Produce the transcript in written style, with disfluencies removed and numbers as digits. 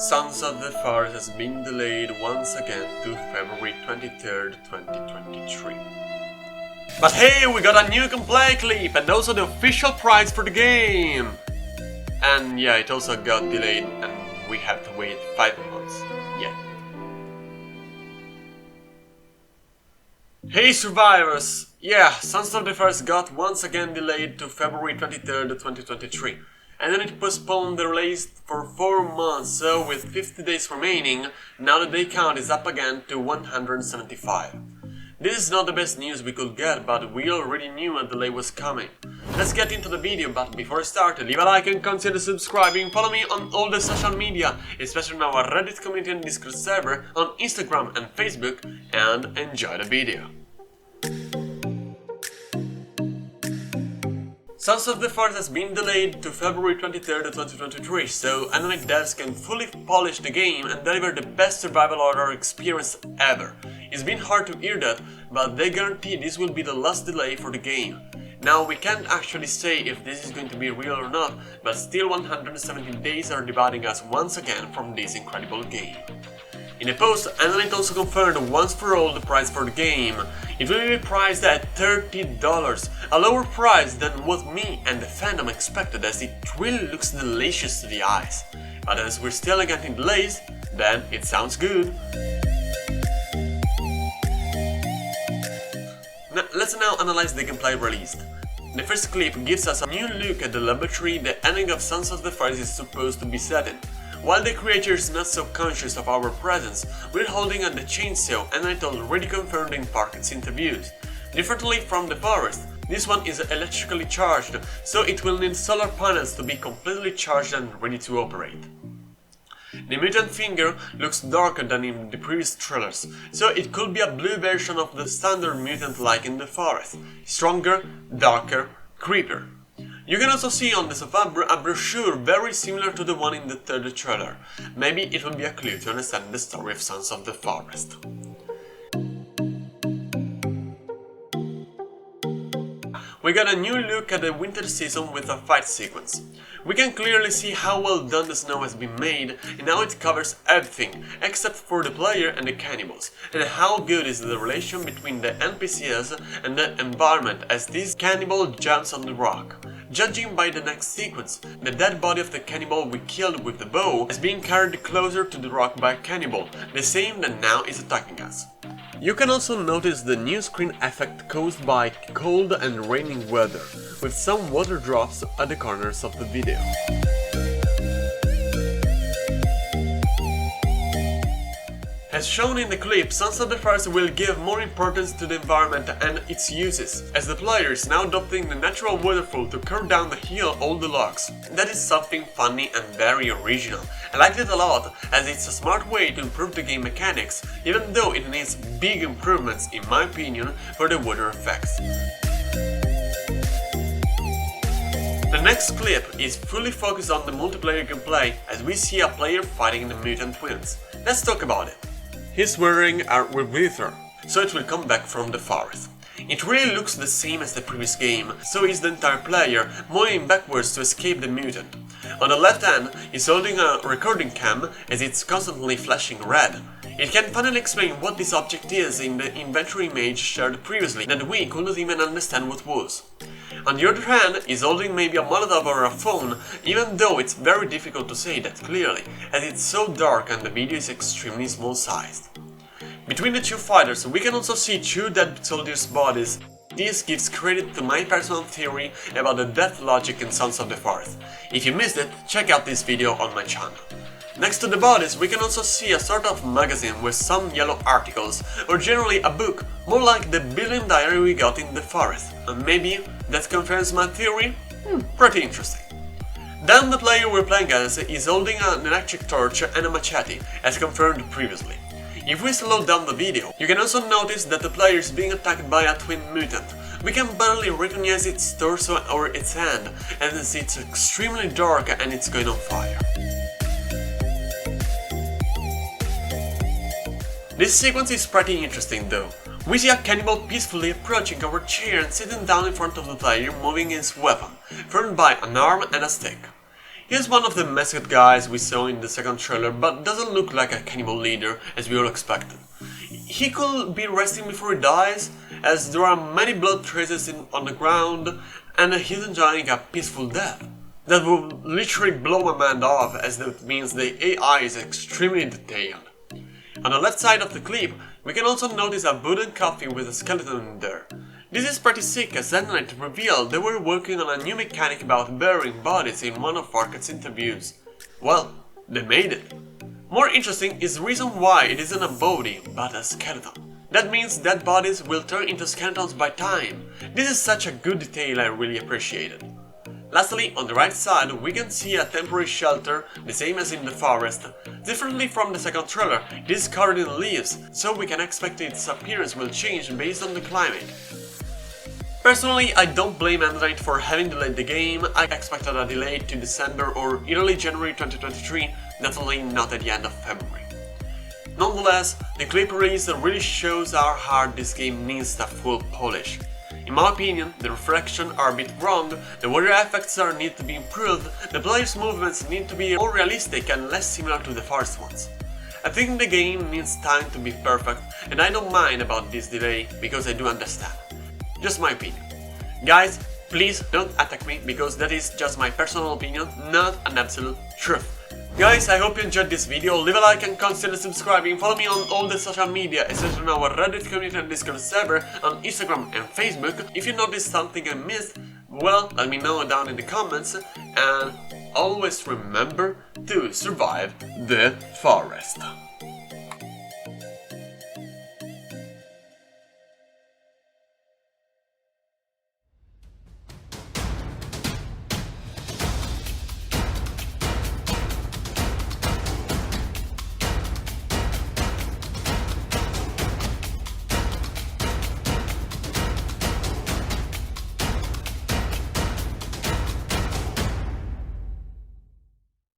Sons of the Forest has been delayed once again to February 23rd, 2023. But hey, we got a new gameplay clip and also the official price for the game! And yeah, it also got delayed and we have to wait 5 months. Yeah. Hey survivors! Yeah, Sons of the Forest got once again delayed to February 23rd, 2023. And then it postponed the release for 4 months, so with 50 days remaining, now the day count is up again to 175. This is not the best news we could get, but we already knew a delay was coming. Let's get into the video, but before I start, leave a like and consider subscribing, follow me on all the social media, especially on our Reddit community and Discord server, on Instagram and Facebook, and enjoy the video. Sons of the Forest has been delayed to February 23rd, 2023, so Anime devs can fully polish the game and deliver the best survival horror experience ever. It's been hard to hear that, but they guarantee this will be the last delay for the game. Now, we can't actually say if this is going to be real or not, but still 170 days are dividing us once again from this incredible game. In a post, Analyst also confirmed once for all the price for the game. It will be priced at $30, a lower price than what me and the fandom expected, as it really looks delicious to the eyes. But as we're still getting delays, then it sounds good. Let's now analyze the gameplay released. The first clip gives us a new look at the laboratory the ending of Sons of the Forest is supposed to be set in. While the creature is not so conscious of our presence, we're holding on the chainsaw, and it already confirmed in Parket's interviews. Differently from the forest, this one is electrically charged, so it will need solar panels to be completely charged and ready to operate. The mutant finger looks darker than in the previous trailers, so it could be a blue version of the standard mutant like in the forest. Stronger, darker, creepier. You can also see on the sofa a brochure very similar to the one in the third trailer. Maybe it will be a clue to understand the story of Sons of the Forest. We got a new look at the winter season with a fight sequence. We can clearly see how well done the snow has been made and how it covers everything except for the player and the cannibals, and how good is the relation between the NPCs and the environment as this cannibal jumps on the rock. Judging by the next sequence, the dead body of the cannibal we killed with the bow is being carried closer to the rock by a cannibal, the same that now is attacking us. You can also notice the new screen effect caused by cold and raining weather, with some water drops at the corners of the video. As shown in the clip, Sons of the Forest will give more importance to the environment and its uses, as the player is now adopting the natural waterfall to curve down the hill all the logs. That is something funny and very original. I liked it a lot, as it's a smart way to improve the game mechanics, even though it needs big improvements, in my opinion, for the water effects. The next clip is fully focused on the multiplayer gameplay, as we see a player fighting the mutant twins. Let's talk about it. He's wearing a Rebreather, so it will come back from the forest. It really looks the same as the previous game, so is the entire player, moving backwards to escape the mutant. On the left hand, he's holding a recording cam, as it's constantly flashing red. It can finally explain what this object is in the inventory image shared previously, that we couldn't even understand what was. On the other hand, he's holding maybe a Molotov or a phone, even though it's very difficult to say that clearly, as it's so dark and the video is extremely small sized. Between the two fighters, we can also see two dead soldiers' bodies. This gives credit to my personal theory about the death logic in Sons of the Forest. If you missed it, check out this video on my channel. Next to the bodies, we can also see a sort of magazine with some yellow articles, or generally a book, more like the building diary we got in the forest. And maybe that confirms my theory? Pretty interesting. Then the player we're playing as is holding an electric torch and a machete, as confirmed previously. If we slow down the video, you can also notice that the player is being attacked by a twin mutant. We can barely recognize its torso or its hand, as it's extremely dark and it's going on fire. This sequence is pretty interesting though. We see a cannibal peacefully approaching our chair and sitting down in front of the player, moving his weapon, formed by an arm and a stick. He's one of the masked guys we saw in the second trailer, but doesn't look like a cannibal leader as we all expected. He could be resting before he dies, as there are many blood traces on the ground, and he's enjoying a peaceful death. That would literally blow my mind off, as that means the AI is extremely detailed. On the left side of the clip, we can also notice a wooden coffin with a skeleton in there. This is pretty sick, as that night revealed they were working on a new mechanic about burying bodies in one of Arcade's interviews. Well, they made it. More interesting is the reason why it isn't a body, but a skeleton. That means dead bodies will turn into skeletons by time. This is such a good detail I really appreciated. Lastly, on the right side, we can see a temporary shelter, the same as in the forest. Differently from the second trailer, it is covered in leaves, so we can expect its appearance will change based on the climate. Personally, I don't blame Android for having delayed the game. I expected a delay to December or early January 2023, definitely not at the end of February. Nonetheless, the clip release really shows how hard this game needs a full polish. In my opinion, the reflections are a bit wrong, the water effects need to be improved, the players' movements need to be more realistic and less similar to the first ones. I think the game needs time to be perfect, and I don't mind about this delay, because I do understand. Just my opinion. Guys, please don't attack me, because that is just my personal opinion, not an absolute truth. Guys, I hope you enjoyed this video, leave a like and consider subscribing, follow me on all the social media, especially on our Reddit community and Discord server, on Instagram and Facebook. If you noticed something I missed, well, let me know down in the comments, and always remember to survive the forest.